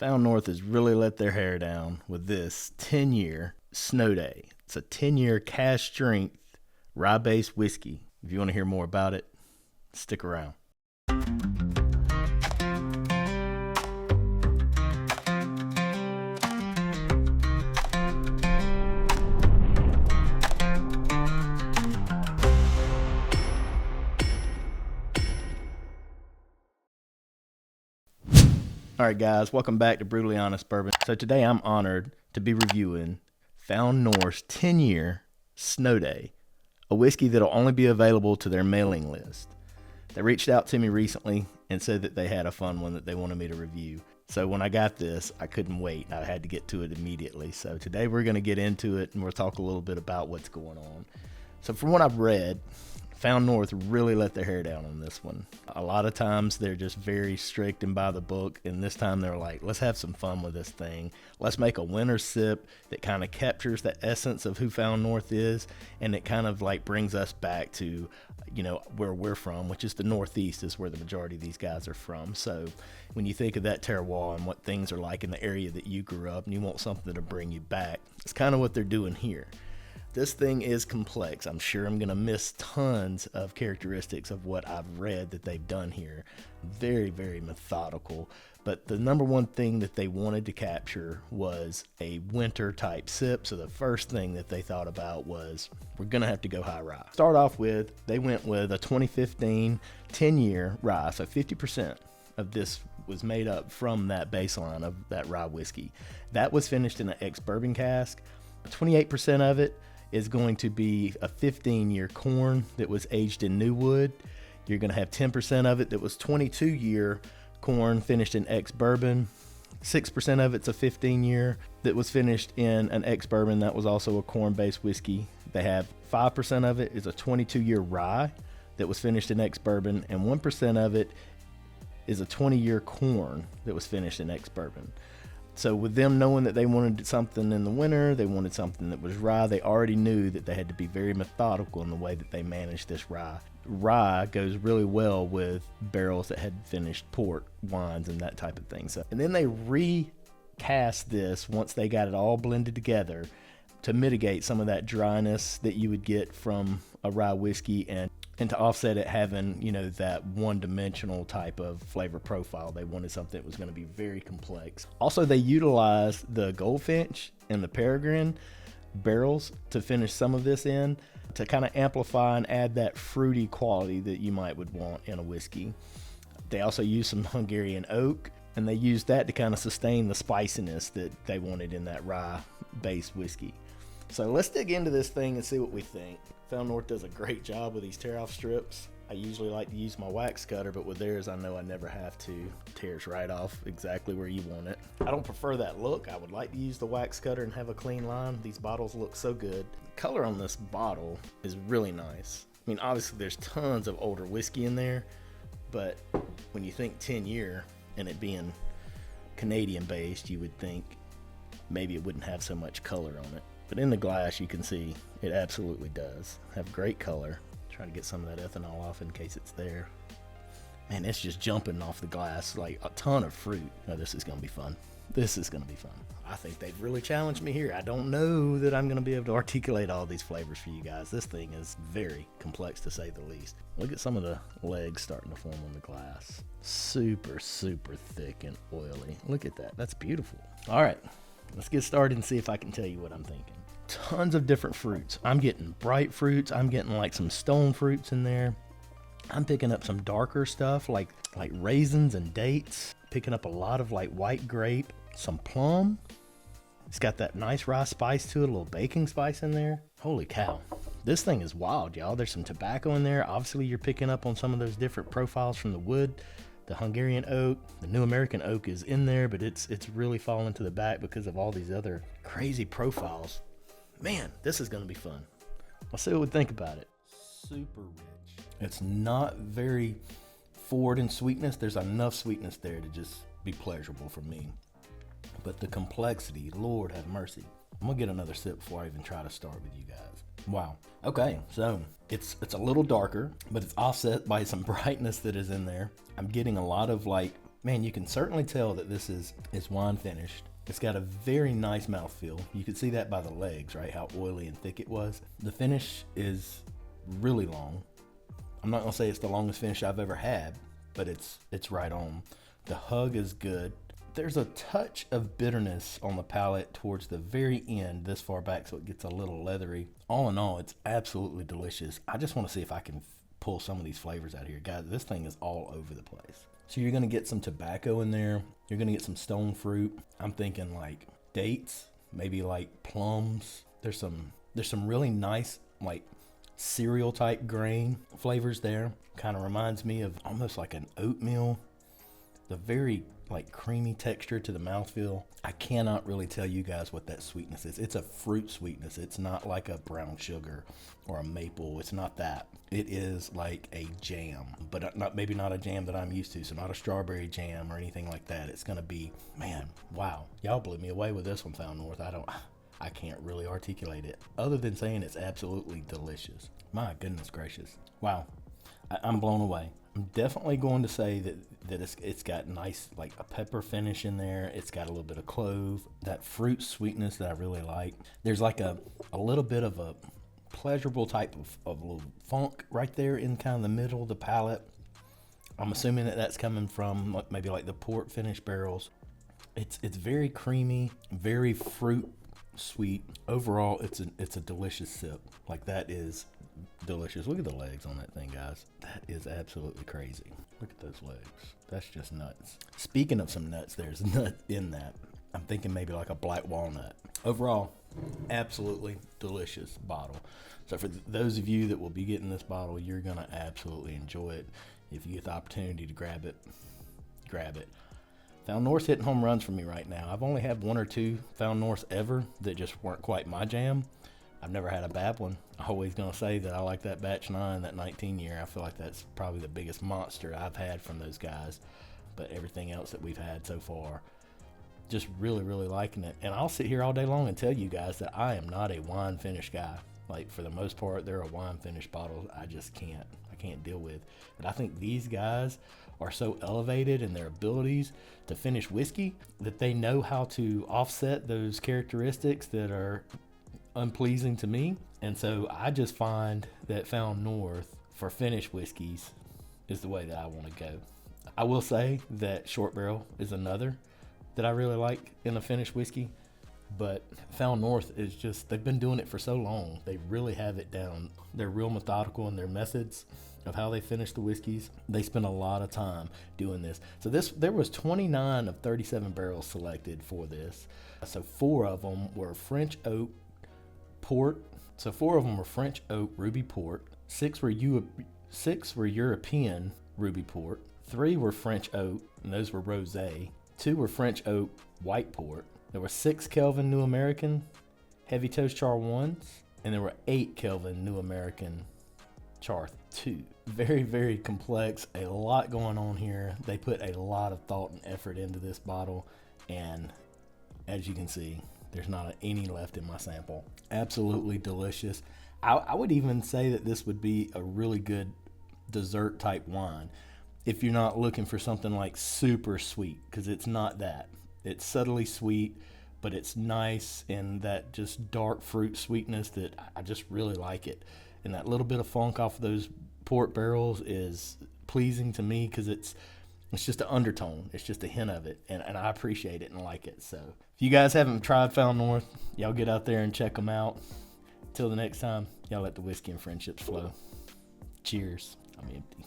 Found North has really let their hair down with this 10-year Snow Day. It's a 10-year cask strength rye-based whiskey. If you want to hear more about it, stick around. All right, guys, welcome back to Brutally Honest Bourbon. So today I'm honored to be reviewing Found North's 10-year Snow Day, a whiskey that'll only be available to their mailing list. They reached out to me recently and said that they had a fun one that they wanted me to review. So when I got this, I couldn't wait. I had to get to it immediately. So today we're going to get into it and we'll talk a little bit about what's going on. So from what I've read, Found North really let their hair down on this one. A lot of times they're just very strict and by the book, and this time they're like, let's have some fun with this thing. Let's make a winter sip that kind of captures the essence of who Found North is, and it kind of like brings us back to, you know, where we're from, which is the Northeast, is where the majority of these guys are from. So when you think of that terroir and what things are like in the area that you grew up and you want something to bring you back, it's kind of what they're doing here. This thing is complex. I'm sure I'm going to miss tons of characteristics of what I've read that they've done here. Very, very methodical. But the number one thing that they wanted to capture was a winter type sip. So the first thing that they thought about was, we're going to have to go high rye. Start off with, they went with a 2015 10-year rye. So 50% of this was made up from that baseline of that rye whiskey. That was finished in an ex-bourbon cask. 28% of it is going to be a 15-year corn that was aged in new wood. You're going to have 10% of it that was 22-year corn finished in ex-bourbon. 6% of it's a 15-year that was finished in an ex-bourbon that was also a corn-based whiskey. They have 5% of it is a 22-year rye that was finished in ex-bourbon, and 1% of it is a 20-year corn that was finished in ex-bourbon. So with them knowing that they wanted something in the winter, they wanted something that was rye, they already knew that they had to be very methodical in the way that they managed this rye. Rye goes really well with barrels that had finished port, wines, and that type of thing. So, and then they recast this once they got it all blended together to mitigate some of that dryness that you would get from a rye whiskey, and to offset it having, you know, that one-dimensional type of flavor profile. They wanted something that was going to be very complex. Also, they utilized the Goldfinch and the Peregrine barrels to finish some of this in, to kind of amplify and add that fruity quality that you would want in a whiskey. They also used some Hungarian oak, and they used that to kind of sustain the spiciness that they wanted in that rye-based whiskey. So let's dig into this thing and see what we think. Found North does a great job with these tear-off strips. I usually like to use my wax cutter, but with theirs, I know I never have to. It tears right off exactly where you want it. I don't prefer that look. I would like to use the wax cutter and have a clean line. These bottles look so good. The color on this bottle is really nice. I mean, obviously there's tons of older whiskey in there, but when you think 10-year and it being Canadian-based, you would think maybe it wouldn't have so much color on it. But in the glass, you can see it absolutely does have great color. Try to get some of that ethanol off in case it's there. Man, it's just jumping off the glass like a ton of fruit. Oh, this is going to be fun. This is going to be fun. I think they've really challenged me here. I don't know that I'm going to be able to articulate all these flavors for you guys. This thing is very complex, to say the least. Look at some of the legs starting to form on the glass. Super, super thick and oily. Look at that. That's beautiful. All right. Let's get started and see if I can tell you what I'm thinking. Tons of different fruits. I'm getting bright fruits. I'm getting like some stone fruits in there. I'm picking up some darker stuff like raisins and dates. Picking up a lot of like white grape, some plum. It's got that nice rye spice to it, a little baking spice in there. Holy cow. This thing is wild, y'all. There's some tobacco in there. Obviously, you're picking up on some of those different profiles from the wood. The Hungarian oak, the New American oak is in there, but it's really falling to the back because of all these other crazy profiles. Man, this is going to be fun. Let's see what we think about it. Super rich. It's not very forward in sweetness. There's enough sweetness there to just be pleasurable for me. But the complexity, Lord have mercy. I'm going to get another sip before I even try to start with you guys. Wow. Okay, so it's a little darker, but it's offset by some brightness that is in there. I'm getting a lot of like Man, you can certainly tell that this is wine finished. It's got a very nice mouthfeel. You can see that by the legs, right? How oily and thick it was. The finish is really long. I'm not gonna say it's the longest finish I've ever had, but it's right on. The hug is good. There's a touch of bitterness on the palate towards the very end, this far back, so it gets a little leathery. All in all, it's absolutely delicious. I just want to see if I can pull some of these flavors out of here. Guys, this thing is all over the place. So you're gonna get some tobacco in there. You're gonna get some stone fruit. I'm thinking like dates, maybe like plums. There's some really nice like cereal type grain flavors there. Kind of reminds me of almost like an oatmeal. The very like creamy texture to the mouthfeel. I cannot really tell you guys what that sweetness is. It's a fruit sweetness. It's not like a brown sugar or a maple. It's not that. It is like a jam, but maybe not a jam that I'm used to. So not a strawberry jam or anything like that. It's gonna be, man, wow. Y'all blew me away with this one, Found North. I can't really articulate it other than saying it's absolutely delicious. My goodness gracious. Wow. I'm blown away. I'm definitely going to say that it's got nice, like a pepper finish in there. It's got a little bit of clove, that fruit sweetness that I really like. There's like a little bit of a pleasurable type of little funk right there in kind of the middle of the palate. I'm assuming that that's coming from maybe like the port finish barrels. It's very creamy, very fruit sweet. Overall, it's a delicious sip. Like that is delicious. Look at the legs on that thing, guys. That is absolutely crazy. Look at those legs. That's just nuts. Speaking of some nuts, there's a nut in that. I'm thinking maybe like a black walnut. Overall, absolutely delicious bottle. So for those of you that will be getting this bottle, you're gonna absolutely enjoy it. If you get the opportunity to grab it, grab it. Found North's hitting home runs for me right now. I've only had one or two Found Norths ever that just weren't quite my jam. I've never had a bad one. I'm always going to say that I like that batch 9, that 19 year. I feel like that's probably the biggest monster I've had from those guys. But everything else that we've had so far, just really, really liking it. And I'll sit here all day long and tell you guys that I am not a wine finish guy. Like for the most part, there are wine finish bottles I just can't. I can't deal with. But I think these guys are so elevated in their abilities to finish whiskey that they know how to offset those characteristics that are unpleasing to me. And so I just find that Found North for finished whiskeys is the way that I want to go. I will say that Short Barrel is another that I really like in a finished whiskey, but Found North is just, they've been doing it for so long. They really have it down. They're real methodical in their methods of how they finish the whiskeys. They spend a lot of time doing this. So there was 29 of 37 barrels selected for this. So 4 of them were French oak port. So 4 of them were French oak ruby port. 6 were European ruby port. 3 were French oak, and those were rosé. 2 were French oak white port. There were 6 Kelvin New American heavy toast char 1s, and there were 8 Kelvin New American char 2. Very, very complex, a lot going on here. They put a lot of thought and effort into this bottle, and as you can see, there's not any left in my sample. Absolutely delicious. I would even say that this would be a really good dessert type wine if you're not looking for something like super sweet, because it's not that. It's subtly sweet, but it's nice, and that just dark fruit sweetness that I just really like it. And that little bit of funk off of those port barrels is pleasing to me because it's just an undertone. It's just a hint of it, and I appreciate it and like it. So if you guys haven't tried Found North, y'all get out there and check them out. Till the next time, y'all let the whiskey and friendships flow. Cheers. I'm empty.